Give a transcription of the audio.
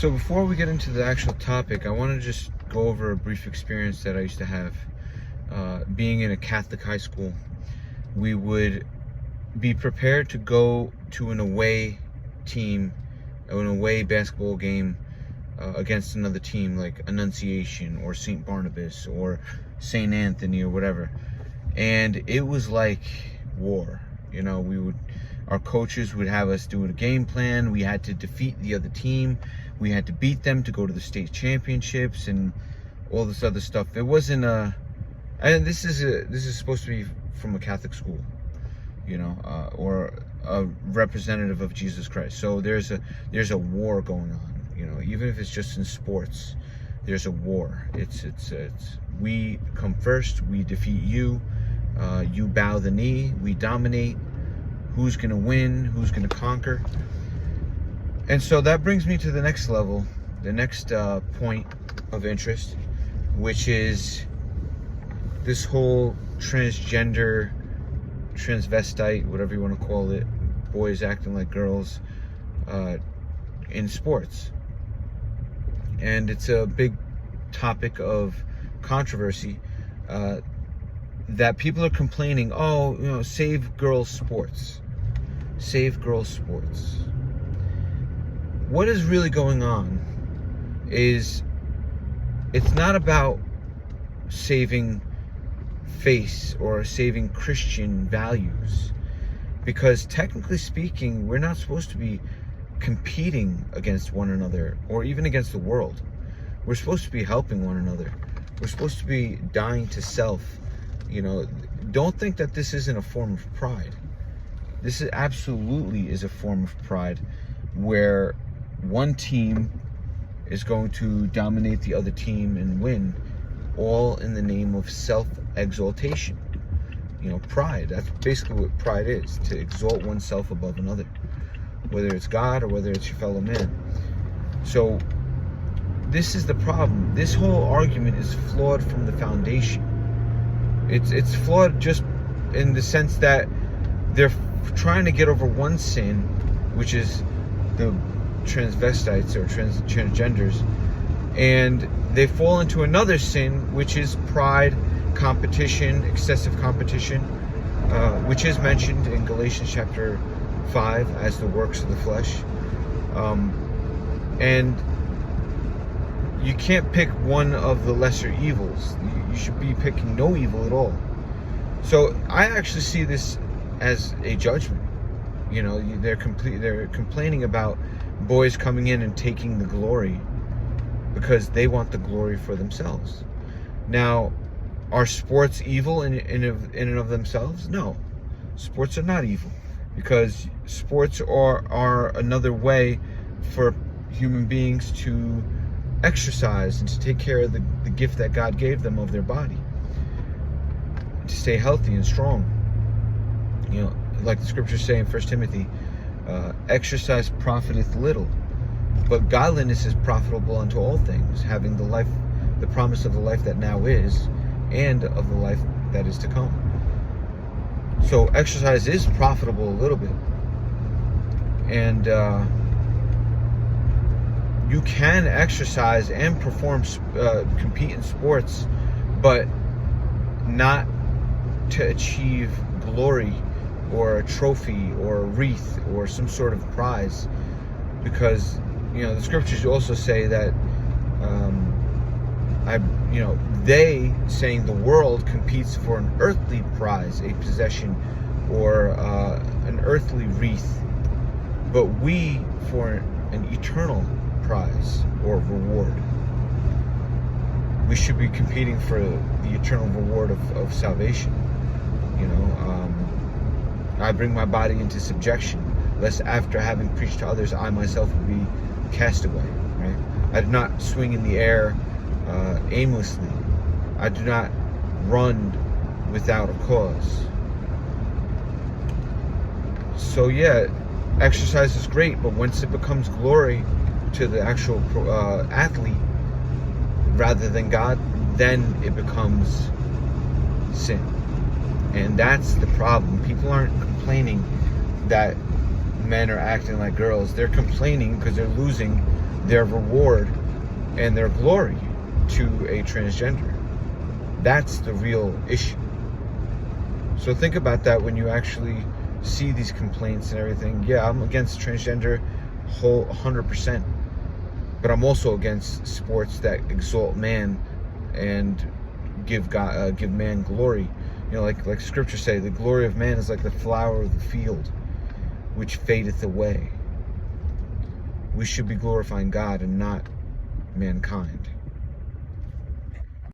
So before we get into the actual topic, I want to just go over a brief experience that I used to have. Being in a Catholic high school, we would be prepared to go to an away team, an away basketball game against another team like Annunciation or St. Barnabas or St. Anthony or whatever. And it was like war. You know, our coaches would have us do a game plan. We had to defeat the other team. We had to beat them to go to the state championships and all this other stuff. It wasn't and this is supposed to be from a Catholic school, you know, or a representative of Jesus Christ. So there's a war going on, you know, even if it's just in sports, there's a war. It's we come first, we defeat you, you bow the knee, we dominate. Who's gonna win? Who's gonna conquer? And so that brings me to the next level, the next point of interest, which is this whole transgender, transvestite, whatever you want to call it, boys acting like girls in sports. And it's a big topic of controversy that people are complaining, oh, you know, save girls sports. Save girls sports. What is really going on is it's not about saving face or saving Christian values, because technically speaking, we're not supposed to be competing against one another or even against the world. We're supposed to be helping one another. We're supposed to be dying to self. You know, don't think that this isn't a form of pride. This absolutely is a form of pride, where one team is going to dominate the other team and win, all in the name of self-exaltation. You know, pride. That's basically what pride is, to exalt oneself above another, whether it's God or whether it's your fellow man. So this is the problem. This whole argument is flawed from the foundation. It's flawed just in the sense that they're trying to get over one sin, which is the transvestites or transgenders, and they fall into another sin, which is pride, competition, excessive competition, which is mentioned in Galatians chapter 5 as the works of the flesh. And you can't pick one of the lesser evils. You should be picking no evil at all. So I actually see this as a judgment. You know, they're complaining about boys coming in and taking the glory because they want the glory for themselves. Now, are sports evil in and of themselves? No, sports are not evil, because sports are another way for human beings to exercise and to take care of the gift that God gave them of their body, to stay healthy and strong. You know, like the scriptures say in 1 Timothy, exercise profiteth little, but godliness is profitable unto all things, having the promise of the life that now is, and of the life that is to come. So exercise is profitable a little bit, and you can exercise and compete in sports, but not to achieve glory or a trophy or a wreath or some sort of prize, because, you know, the scriptures also say that they, saying the world, competes for an earthly prize, a possession, or an earthly wreath, but we for an eternal prize or reward. We should be competing for the eternal reward of salvation. You know, I bring my body into subjection, lest after having preached to others, I myself would be cast away. Right? I do not swing in the air aimlessly. I do not run without a cause. So yeah, exercise is great, but once it becomes glory to the actual athlete rather than God, then it becomes sin. And that's the problem. People aren't complaining that men are acting like girls. They're complaining because they're losing their reward and their glory to a transgender. That's the real issue. So think about that when you actually see these complaints and everything. Yeah, I'm against transgender whole 100%, but I'm also against sports that exalt man and give man glory. You know, like scripture say, the glory of man is like the flower of the field, which fadeth away. We should be glorifying God and not mankind.